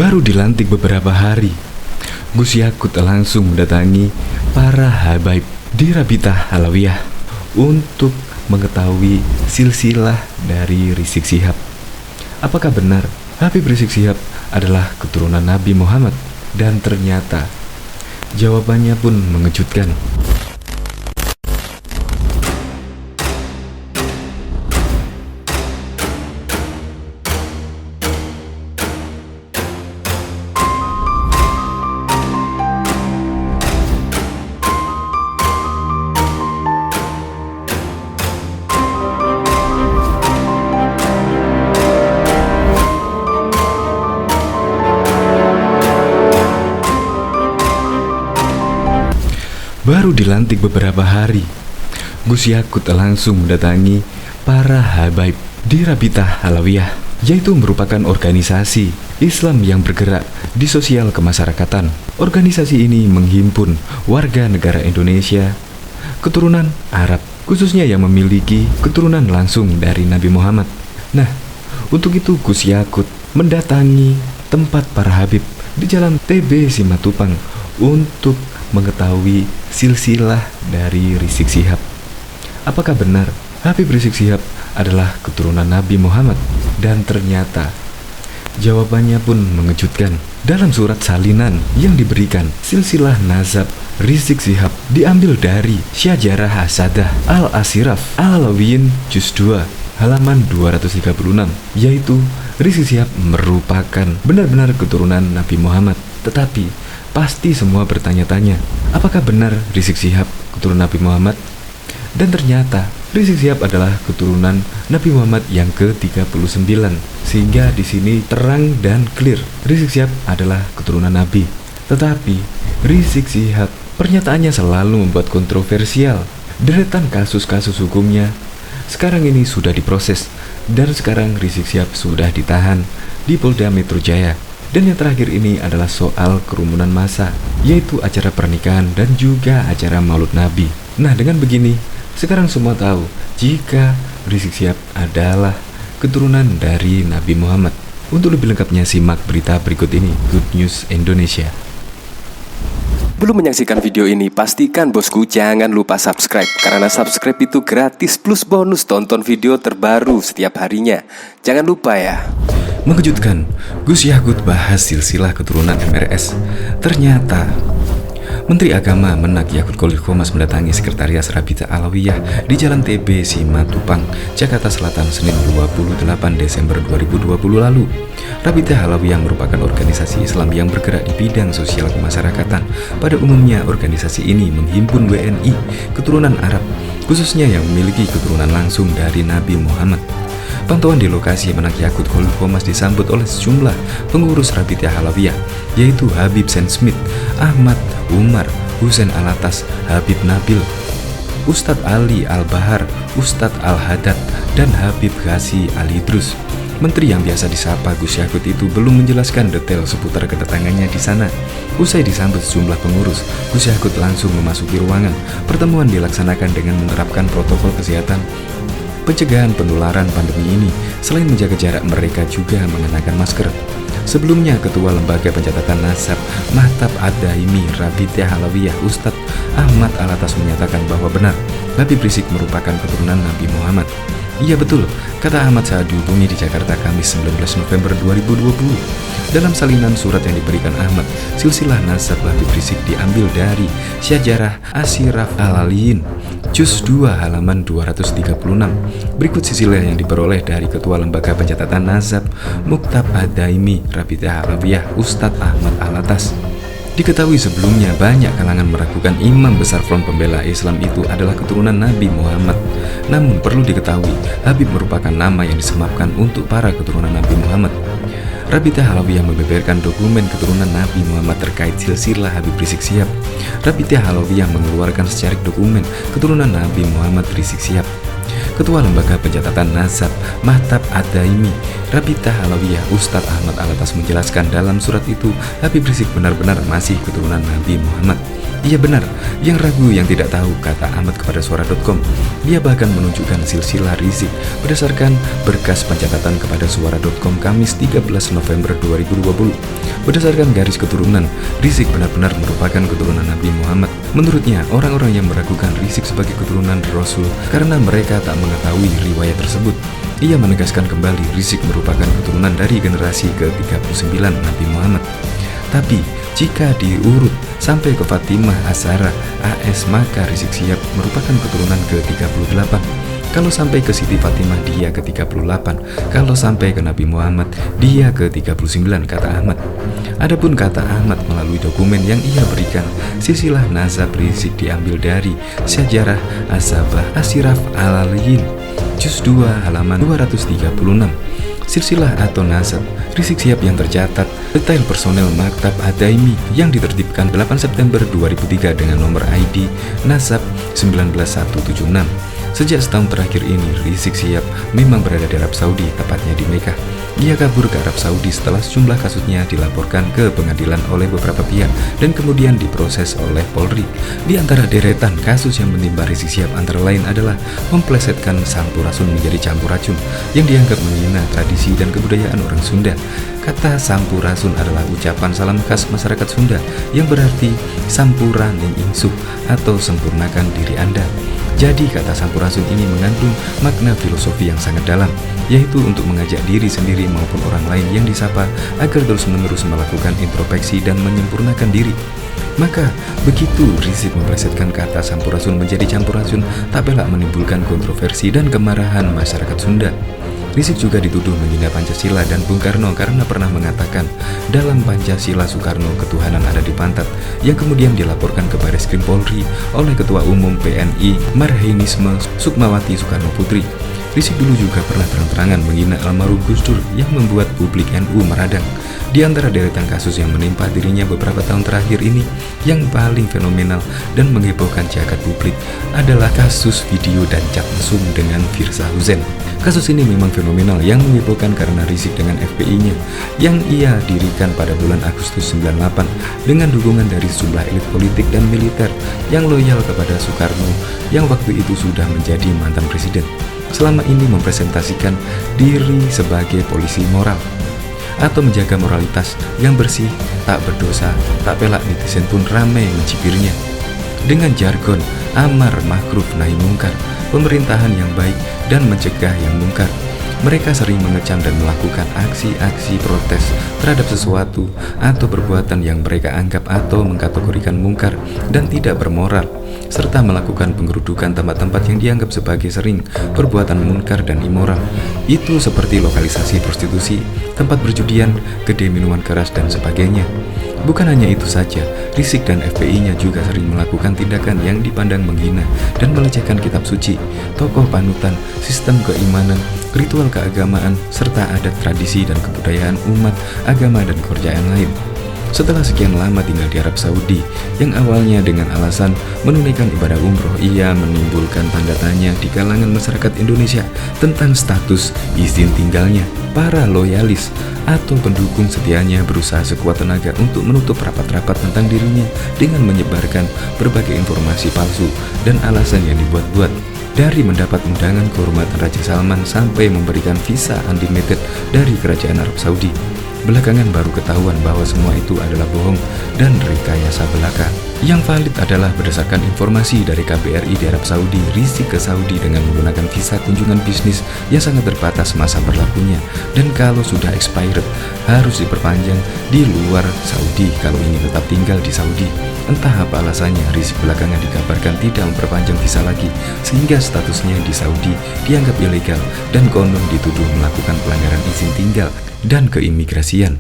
Baru dilantik beberapa hari, Gus Yakut langsung mendatangi para habaib di Rabithah Alawiyah untuk mengetahui silsilah dari Rizik Syihab. Apakah benar Habib Rizik Syihab adalah keturunan Nabi Muhammad? Dan ternyata jawabannya pun mengejutkan. Baru dilantik beberapa hari, Gus Yakut langsung mendatangi para habaib di Rabithah Alawiyah, yaitu merupakan organisasi Islam yang bergerak di sosial kemasyarakatan. Organisasi ini menghimpun warga negara Indonesia keturunan Arab, khususnya yang memiliki keturunan langsung dari Nabi Muhammad. Nah, untuk itu Gus Yakut mendatangi tempat para habib di Jalan TB Simatupang untuk mengetahui silsilah dari Rizik Syihab. Apakah benar Habib Rizik Syihab adalah keturunan Nabi Muhammad? Dan ternyata jawabannya pun mengejutkan. Dalam surat salinan yang diberikan, silsilah nazab Rizik Syihab diambil dari Syajarah Hasadah Al-Asiraf Alawiyin Juz 2 halaman 236, yaitu Rizik Syihab merupakan benar-benar keturunan Nabi Muhammad. Tetapi pasti semua bertanya-tanya, apakah benar Rizik Syihab keturunan Nabi Muhammad? Dan ternyata Rizik Syihab adalah keturunan Nabi Muhammad yang ke-39. Sehingga di sini terang dan clear, Rizik Syihab adalah keturunan Nabi. Tetapi Rizik Syihab pernyataannya selalu membuat kontroversial. Deretan kasus-kasus hukumnya sekarang ini sudah diproses, dan sekarang Rizik Syihab sudah ditahan di Polda Metro Jaya. Dan yang terakhir ini adalah soal kerumunan massa, yaitu acara pernikahan dan juga acara Maulud Nabi. Nah, dengan begini, sekarang semua tahu jika Rizik Syihab adalah keturunan dari Nabi Muhammad. Untuk lebih lengkapnya simak berita berikut ini, Good News Indonesia. Belum menyaksikan video ini, pastikan bosku jangan lupa subscribe, karena subscribe itu gratis plus bonus tonton video terbaru setiap harinya. Jangan lupa ya. Mengejutkan, Gus Yakut bahas silsilah keturunan MRS. Ternyata Menteri Agama Menak Yakut Khalil Qomas mendatangi Sekretariat Rabithah Alawiyah di Jalan TB Simatupang, Jakarta Selatan, Senin 28 Desember 2020 lalu. Rabithah Alawiyah merupakan organisasi Islam yang bergerak di bidang sosial kemasyarakatan. Pada umumnya, organisasi ini menghimpun WNI keturunan Arab, khususnya yang memiliki keturunan langsung dari Nabi Muhammad. Pantauan di lokasi Menak Yakut Khalil Qomas disambut oleh sejumlah pengurus Rabithah Alawiyah, yaitu Habib Sen Smith, Ahmad Umar, Husain Alatas, Habib Nabil, Ustadz Ali Al-Bahar, Ustadz Al-Haddad, dan Habib Ghazi Al-Idrus. Menteri yang biasa disapa Gus Yakut itu belum menjelaskan detail seputar kedatangannya di sana. Usai disambut sejumlah pengurus, Gus Yakut langsung memasuki ruangan. Pertemuan dilaksanakan dengan menerapkan protokol kesehatan pencegahan penularan pandemi ini. Selain menjaga jarak, mereka juga mengenakan masker. Sebelumnya, Ketua Lembaga Pencatatan Nasab Mahtab Ad-Daimi Rabithah Alawiyah Ustadz Ahmad Alatas menyatakan bahwa benar Habib Rizik merupakan keturunan Nabi Muhammad. Iya betul, kata Ahmad saat dihubungi di Jakarta Kamis 19 November 2020. Dalam salinan surat yang diberikan Ahmad, silsilah nasab Habib Rizik diambil dari Syajarah Asiraf Al-Aliyin Juz 2 halaman 236. Berikut silsilah yang diperoleh dari Ketua Lembaga Pencatatan Nasab Mahtab Ad-Daimi Rabithah Alawiyah Ustadz Ahmad Alatas. Diketahui sebelumnya banyak kalangan meragukan Imam Besar Front Pembela Islam itu adalah keturunan Nabi Muhammad. Namun perlu diketahui, Habib merupakan nama yang disematkan untuk para keturunan Nabi Muhammad. Rabithah Alawiyah membeberkan dokumen keturunan Nabi Muhammad terkait silsilah Habib Rizik Syihab. Rabithah Alawiyah mengeluarkan secarik dokumen keturunan Nabi Muhammad Rizik Syihab. Ketua Lembaga Pencatatan Nasab Mahtab Ad-Daimi Rabita Alawiyah Ustadz Ahmad Alatas menjelaskan dalam surat itu Habib Rizik benar-benar masih keturunan Nabi Muhammad. Ia benar, yang ragu yang tidak tahu, kata Ahmad kepada Suara.com. Dia bahkan menunjukkan silsilah Rizik berdasarkan berkas pencatatan kepada Suara.com Kamis 13 November 2020. Berdasarkan garis keturunan, Rizik benar-benar merupakan keturunan Nabi Muhammad. Menurutnya, orang-orang yang meragukan Rizik sebagai keturunan Rasul karena mereka tak mengetahui riwayat tersebut. Ia menegaskan kembali Rizik merupakan keturunan dari generasi ke-39 Nabi Muhammad. Tapi, jika diurut sampai ke Fatimah Az-Zahra AS, maka Rizik Syihab merupakan keturunan ke-38. Kalau sampai ke Siti Fatimah, dia ke-38. Kalau sampai ke Nabi Muhammad, dia ke-39, kata Ahmad. Adapun kata Ahmad melalui dokumen yang ia berikan, silsilah nasab Rizik diambil dari Syajarah As-Sabah Asyraf Al-Aliyin, Juz 2 halaman 236. Silsilah atau nasab Rizik Syihab yang tercatat detail personel Maktab Ad-Daimi yang ditertibkan 8 September 2003 dengan nomor ID nasab 19176. Sejak setahun terakhir ini, Rizik Syihab memang berada di Arab Saudi, tepatnya di Mekah. Ia kabur ke Arab Saudi setelah sejumlah kasusnya dilaporkan ke pengadilan oleh beberapa pihak dan kemudian diproses oleh Polri. Di antara deretan kasus yang menimpa Rizik Syihab antara lain adalah memplesetkan sampurasun menjadi campuracun yang dianggap menghina tradisi dan kebudayaan orang Sunda. Kata sampurasun adalah ucapan salam khas masyarakat Sunda yang berarti sampura ning ingsuh atau sempurnakan diri Anda. Jadi kata sampurasun ini mengandung makna filosofi yang sangat dalam, yaitu untuk mengajak diri sendiri maupun orang lain yang disapa agar terus-menerus melakukan introspeksi dan menyempurnakan diri. Maka begitu Rizik memplesetkan kata sampurasun menjadi campurasun, tak pelak menimbulkan kontroversi dan kemarahan masyarakat Sunda. Rizik juga dituduh menghina Pancasila dan Bung Karno karena pernah mengatakan dalam Pancasila Soekarno ketuhanan ada di pantat, yang kemudian dilaporkan ke Bareskrim Polri oleh Ketua Umum PNI Marhainisme Sukmawati Soekarno Putri. Rizik dulu juga pernah terang-terangan menghina almarhum Gus Dur yang membuat publik NU meradang. Di antara deretan kasus yang menimpa dirinya beberapa tahun terakhir ini, yang paling fenomenal dan menghebohkan jagat publik adalah kasus video dan chat mesum dengan Firza Hussein. Kasus ini memang fenomenal yang menghebohkan karena Rizik dengan FPI-nya yang ia dirikan pada bulan Agustus 98 dengan dukungan dari sejumlah elit politik dan militer yang loyal kepada Soekarno yang waktu itu sudah menjadi mantan presiden. Selama ini mempresentasikan diri sebagai polisi moral atau menjaga moralitas yang bersih, tak berdosa, tak pelak netizen pun ramai mencibirnya. Dengan jargon amar ma'ruf nahi mungkar, pemerintahan yang baik dan mencegah yang mungkar, mereka sering mengecam dan melakukan aksi-aksi protes terhadap sesuatu atau perbuatan yang mereka anggap atau mengkategorikan mungkar dan tidak bermoral, serta melakukan penggerudukan tempat-tempat yang dianggap sebagai sering perbuatan munkar dan immoral. Itu seperti lokalisasi prostitusi, tempat berjudian, kedai minuman keras, dan sebagainya. Bukan hanya itu saja, Rizik dan FPI-nya juga sering melakukan tindakan yang dipandang menghina dan melecehkan kitab suci, tokoh panutan, sistem keimanan, ritual keagamaan, serta adat tradisi dan kebudayaan umat, agama, dan kepercayaan lain. Setelah sekian lama tinggal di Arab Saudi, yang awalnya dengan alasan menunaikan ibadah umroh, ia menimbulkan tanda tanya di kalangan masyarakat Indonesia tentang status izin tinggalnya. Para loyalis atau pendukung setianya berusaha sekuat tenaga untuk menutup rapat-rapat tentang dirinya dengan menyebarkan berbagai informasi palsu dan alasan yang dibuat-buat. Dari mendapat undangan kehormatan Raja Salman sampai memberikan visa unlimited dari Kerajaan Arab Saudi. Belakangan baru ketahuan bahwa semua itu adalah bohong dan rekayasa belaka. Yang valid adalah berdasarkan informasi dari KBRI di Arab Saudi, Rizik ke Saudi dengan menggunakan visa kunjungan bisnis yang sangat terbatas masa berlakunya, dan kalau sudah expired harus diperpanjang di luar Saudi kalau ingin tetap tinggal di Saudi. Entah apa alasannya, Rizik belakangan dikabarkan tidak memperpanjang visa lagi, sehingga statusnya di Saudi dianggap ilegal dan konon dituduh melakukan pelanggaran izin tinggal dan keimigrasian.